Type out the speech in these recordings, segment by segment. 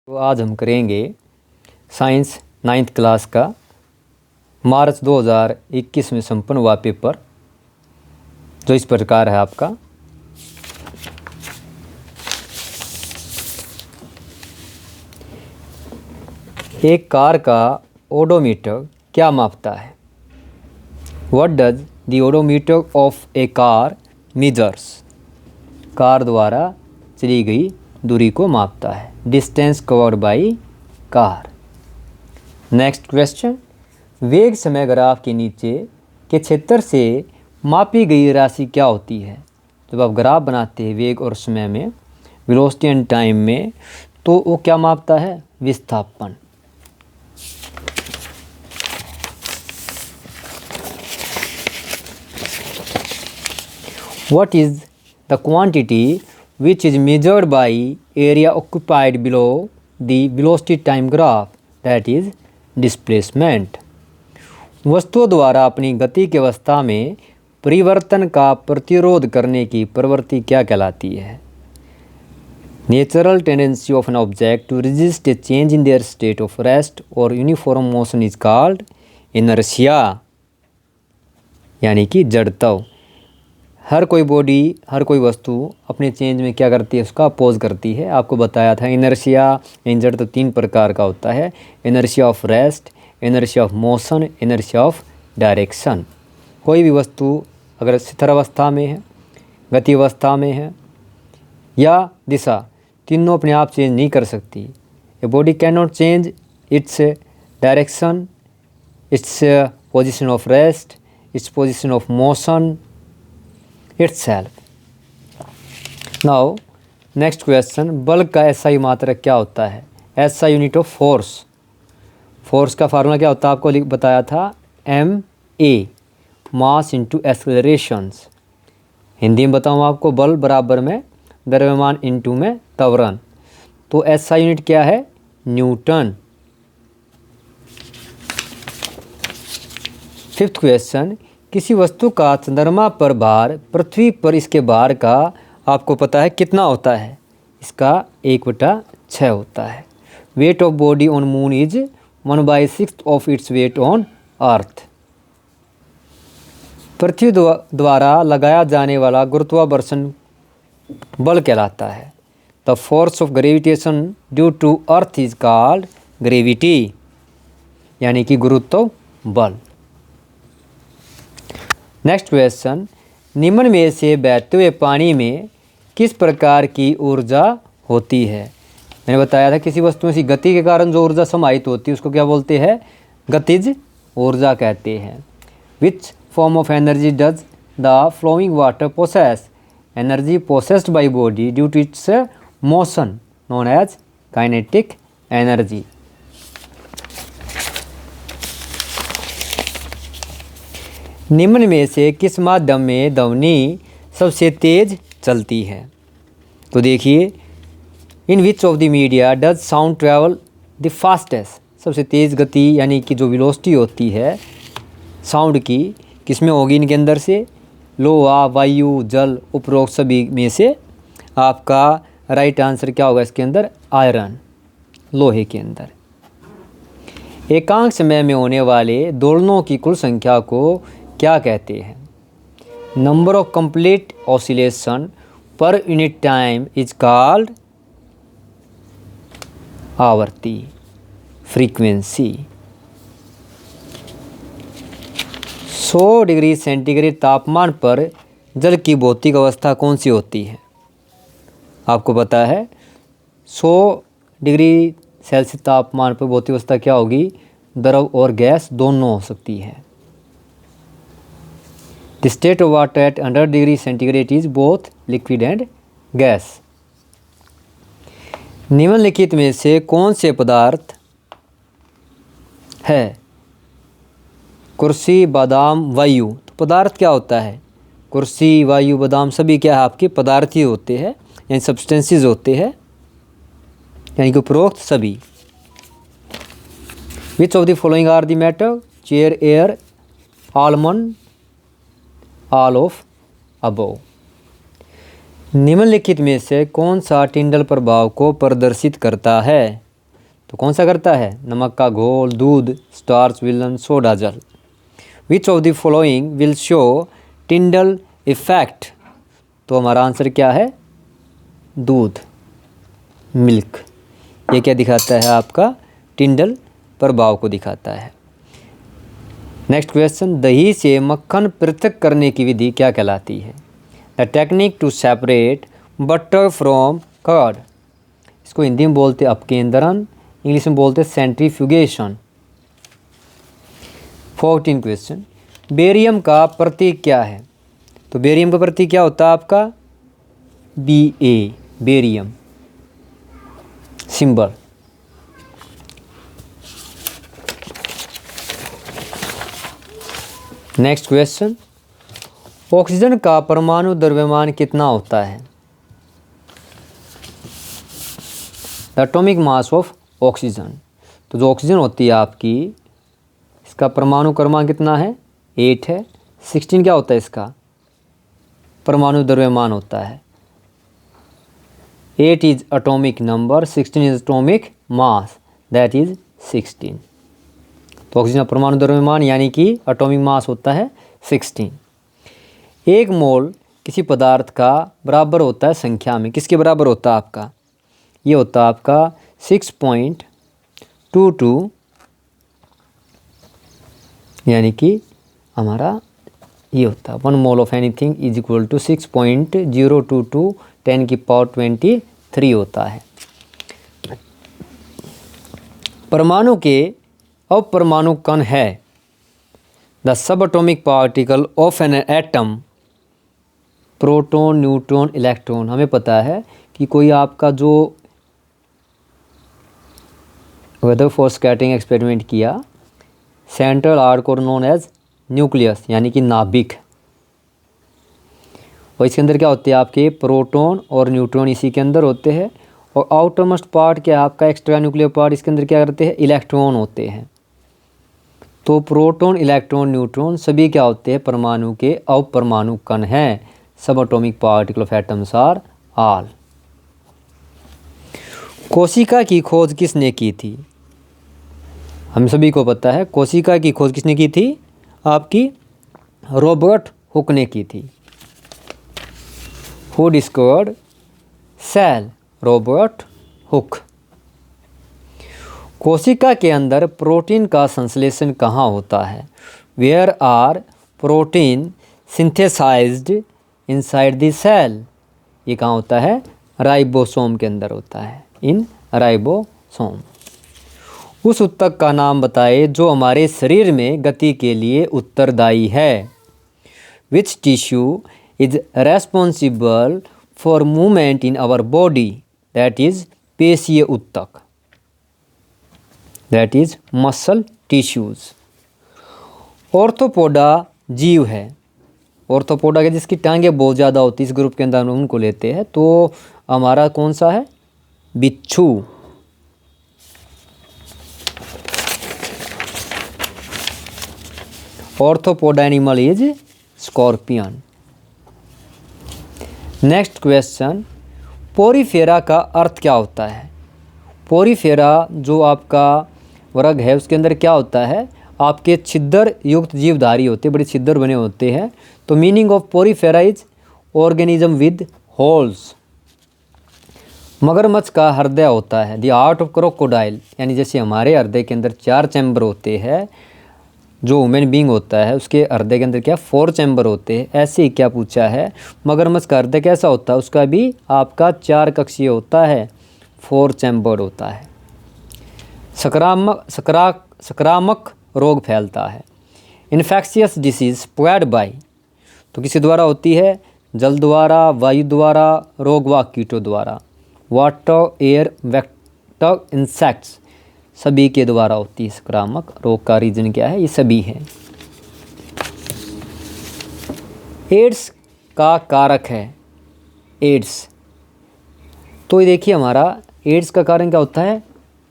तो आज हम करेंगे साइंस 9th क्लास का मार्च 2021 में संपन्न हुआ पेपर, जो इस प्रकार है आपका। एक कार का ओडोमीटर क्या मापता है? What does the odometer of A car measures? Car द्वारा चली गई दूरी को मापता है। Distance covered by car. Next question, वेग समय ग्राफ के नीचे के क्षेत्र से मापी गई राशि क्या होती है? जब आप ग्राफ बनाते हैं वेग और समय में, वेलोसिटी एंड टाइम में, तो वो क्या मापता है? विस्थापन। What is the quantity which is measured by area occupied below the velocity time graph, that is displacement? वस्तुओं द्वारा अपनी गति की अवस्था में परिवर्तन का प्रतिरोध करने की प्रवृत्ति क्या कहलाती है? Natural tendency of an object to resist a change in their state of rest or uniform motion is called inertia, यानी कि जड़त्व। हर कोई बॉडी, हर कोई वस्तु अपने चेंज में क्या करती है? उसका अपोज करती है। आपको बताया था इनर्शिया यानी जड़त्व 3 प्रकार का होता है। Inertia of rest, inertia of motion, inertia of direction. कोई भी वस्तु अगर स्थिर अवस्था में है, गति अवस्था में है या दिशा, तीनों अपने आप चेंज नहीं कर सकती। A body can not change its direction, its position of rest, its position of motion itself. Now next question, बल का SI मात्रक क्या होता है? SI unit of force. Force का फार्मूला क्या होता है? आपको बताया था MA, मास इंटू एक्सेलरेशंस। हिंदी में बताऊँ आपको, बल बराबर में द्रव्यमान इंटू में त्वरण। तो SI यूनिट क्या है? न्यूटन। 5th क्वेश्चन, किसी वस्तु का चंद्रमा पर भार पृथ्वी पर इसके भार का आपको पता है कितना होता है? इसका 1/6 होता है। Weight of body on moon is 1/6 of its weight on earth. पृथ्वी द्वारा लगाया जाने वाला गुरुत्वाकर्षण बल कहलाता है। The force of gravitation due to earth is called gravity, यानी कि गुरुत्व बल। नेक्स्ट क्वेश्चन, निम्न में से बहते हुए पानी में किस प्रकार की ऊर्जा होती है? मैंने बताया था किसी वस्तु में गति के कारण जो ऊर्जा समाहित होती है उसको क्या बोलते हैं? गतिज ऊर्जा कहते हैं। Which form of energy does the flowing water possess? Energy possessed by body due to its motion known as kinetic energy. निम्न में से किस माध्यम में ध्वनि सबसे तेज चलती है? तो देखिए, in which of the media does sound travel the fastest? सबसे तेज़ गति यानी कि जो वेलोसिटी होती है साउंड की, किसमें होगी इनके अंदर से? लोहा, वायु, जल, उपरोक्त सभी में से आपका राइट आंसर क्या होगा इसके अंदर? आयरन, लोहे के अंदर। एकांक समय में होने वाले दोलनों की कुल संख्या को क्या कहते हैं? Number of complete oscillation per unit time is called आवर्ती, फ्रीक्वेंसी। 100 डिग्री सेंटीग्रेड तापमान पर जल की भौतिक अवस्था कौन सी होती है? आपको पता है 100 डिग्री सेल्सियस तापमान पर भौतिक अवस्था क्या होगी? द्रव और गैस दोनों हो सकती है। The state of water at 100 degree centigrade is both liquid and gas. निम्नलिखित में से कौन से पदार्थ है? कुर्सी, बादाम, वायु। तो पदार्थ क्या होता है? कुर्सी, वायु, बादाम सभी क्या है? आपके पदार्थ ही होते हैं, यानी सब्सटेंसेस होते हैं, यानी कि उपरोक्त सभी। Which of the following are the matter? Chair, air, almond, all of above. निम्नलिखित में से कौन सा टिंडल प्रभाव को प्रदर्शित करता है? तो कौन सा करता है? नमक का घोल, दूध, स्टार्च, विलन, सोडा जल। विच of the following will show Tyndall effect? तो हमारा आंसर क्या है? दूध, मिल्क। ये क्या दिखाता है? आपका टिंडल प्रभाव को दिखाता है। नेक्स्ट क्वेश्चन, दही से मक्खन पृथक करने की विधि क्या कहलाती है? The technique to separate butter from curd. इसको हिंदी में बोलते अपकेंद्रन, इंग्लिश में बोलते सेंट्रीफ्यूगेशन। 14 क्वेश्चन, बेरियम का प्रतीक क्या है? तो बेरियम का प्रतीक क्या होता है आपका? Ba, barium symbol. Next question, oxygen का परमाणु द्रव्यमान कितना होता है? The atomic mass of oxygen. तो जो ऑक्सीजन होती है आपकी, इसका परमाणु क्रमांक कितना है? 8 है। 16 क्या होता है इसका? परमाणु द्रव्यमान होता है। 8 is atomic number, 16 is atomic mass, that is 16। तो ऑक्सीजन का परमाणु द्रव्यमान यानी कि एटॉमिक मास होता है 16। 1 मोल किसी पदार्थ का बराबर होता है संख्या में, किसके बराबर होता है आपका? ये होता है आपका 6.22, यानी कि हमारा ये होता है 1 mole of anything is equal to 6.022 10 की पावर 23 होता है। परमाणु के अपरमाणु कण है the sub atomic particle of an atom, proton, neutron, electron. हमें पता है कि कोई आपका जो वेदरफोर्ड स्कैटरिंग एक्सपेरिमेंट किया, सेंट्रल आर्क और नोन एज न्यूक्लियस, यानी कि नाभिक, और इसके अंदर क्या होते हैं आपके? प्रोटॉन और न्यूट्रॉन इसी के अंदर होते हैं, और आउटर मोस्ट पार्ट क्या है आपका? एक्स्ट्रा न्यूक्लियर पार्ट, इसके अंदर क्या करते हैं? इलेक्ट्रॉन होते हैं। तो प्रोटॉन, इलेक्ट्रॉन, न्यूट्रॉन सभी क्या होते हैं? परमाणु के अपरमाणु कण हैं। Subatomic particle of atoms are all. कोशिका की खोज किसने की थी? हम सभी को पता है कोशिका की खोज किसने की थी? आपकी रॉबर्ट हुक ने की थी। Who discovered cell? Robert Hooke. कोशिका के अंदर प्रोटीन का संश्लेषण कहाँ होता है? Where are protein synthesised inside the cell? ये कहाँ होता है? राइबोसोम के अंदर होता है, इन राइबोसोम। उस ऊतक का नाम बताए जो हमारे शरीर में गति के लिए उत्तरदायी है। Which tissue is responsible for movement in our body? That is पेशीय ऊतक, that is muscle tissues. Arthropoda जीव है। ऑर्थोपोडा के जिसकी टांगें बहुत ज़्यादा होती है, इस ग्रुप के अंदर हम उनको लेते हैं। तो हमारा कौन सा है? बिच्छू। Arthropoda animal is scorpion. Next question, Porifera का अर्थ क्या होता है? पोरीफेरा जो आपका वर्ग है उसके अंदर क्या होता है? आपके छिद्र युक्त जीवधारी होते हैं, बड़े छिद्र बने होते हैं। तो meaning of Porifera is organism with holes. मगरमच्छ का हृदय होता है द हार्ट ऑफ क्रोकोडाइल, यानी जैसे हमारे हृदय के अंदर 4 चैम्बर होते हैं, जो ह्यूमन बींग होता है उसके हृदय के अंदर क्या 4 चैम्बर होते हैं। ऐसे ही क्या पूछा है? मगरमच्छ का हृदय कैसा होता है? उसका भी आपका 4 कक्षीय होता है, 4 चैम्बर होता है। संक्रामक रोग फैलता है। इन्फेक्शियस डिसीज स्प्रेड बाय, तो किसी द्वारा होती है? जल द्वारा, वायु द्वारा, रोग व कीटों द्वारा। वाटर, एयर, वेक्टर, इंसेक्ट्स सभी के द्वारा होती है। संक्रामक रोग का रीजन क्या है? ये सभी है। एड्स का कारक है एड्स। तो ये देखिए हमारा एड्स का कारण क्या होता है?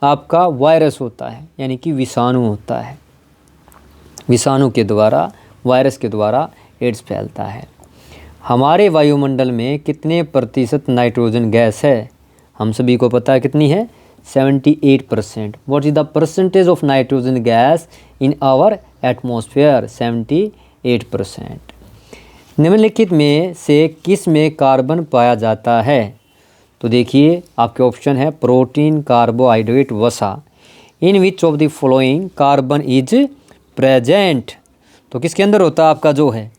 आपका वायरस होता है, यानी कि विषाणु होता है। विषाणु के द्वारा, वायरस के द्वारा एड्स फैलता है। हमारे वायुमंडल में कितने प्रतिशत नाइट्रोजन गैस है? हम सभी को पता है कितनी है? 78%. What is the percentage of nitrogen gas in our atmosphere? 78%. निम्नलिखित में से किस में कार्बन पाया जाता है? तो देखिए आपके ऑप्शन है प्रोटीन, कार्बोहाइड्रेट, वसा। In which of the following carbon is present? तो किसके अंदर होता है आपका जो है,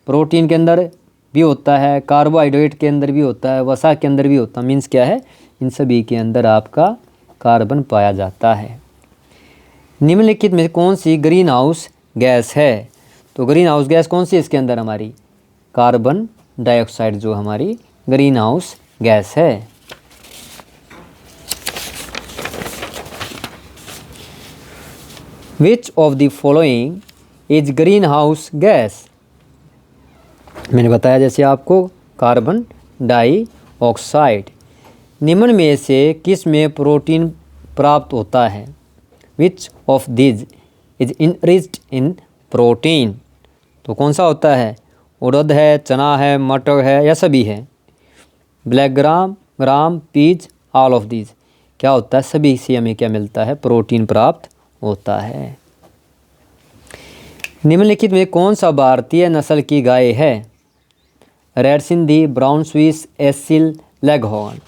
प्रोटीन के अंदर भी होता है, कार्बोहाइड्रेट के अंदर भी होता है, वसा के अंदर भी होता है। मीन्स क्या है, इन सभी के अंदर आपका कार्बन पाया जाता है। निम्नलिखित में कौन सी ग्रीन हाउस गैस है? तो ग्रीन हाउस गैस कौन सी है इसके अंदर? हमारी कार्बन डाइऑक्साइड जो हमारी ग्रीन हाउस गैस है। विच of the following is green house gas? मैंने बताया जैसे आपको कार्बन डाइऑक्साइड। निम्न में से किस में प्रोटीन प्राप्त होता है? Which of these is enriched in protein? तो कौन सा होता है? उड़द है, चना है, मटर है, या सभी है? Black gram, peas, all of these. क्या होता है? सभी से हमें क्या मिलता है? प्रोटीन प्राप्त होता है। निम्नलिखित में कौन सा भारतीय नस्ल की गाय है? Red Sindhi, brown Swiss, acyl, leghorn.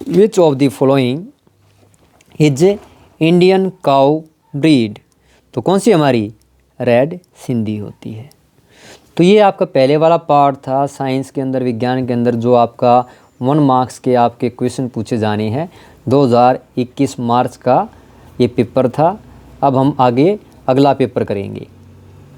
Which of the following is Indian cow breed? तो कौन सी हमारी रेड सिंधी होती है। तो ये आपका पहले वाला पार्ट था साइंस के अंदर, विज्ञान के अंदर, जो आपका 1 मार्क्स के आपके क्वेश्चन पूछे जाने हैं। 2021 मार्च का ये पेपर था। अब हम आगे अगला पेपर करेंगे।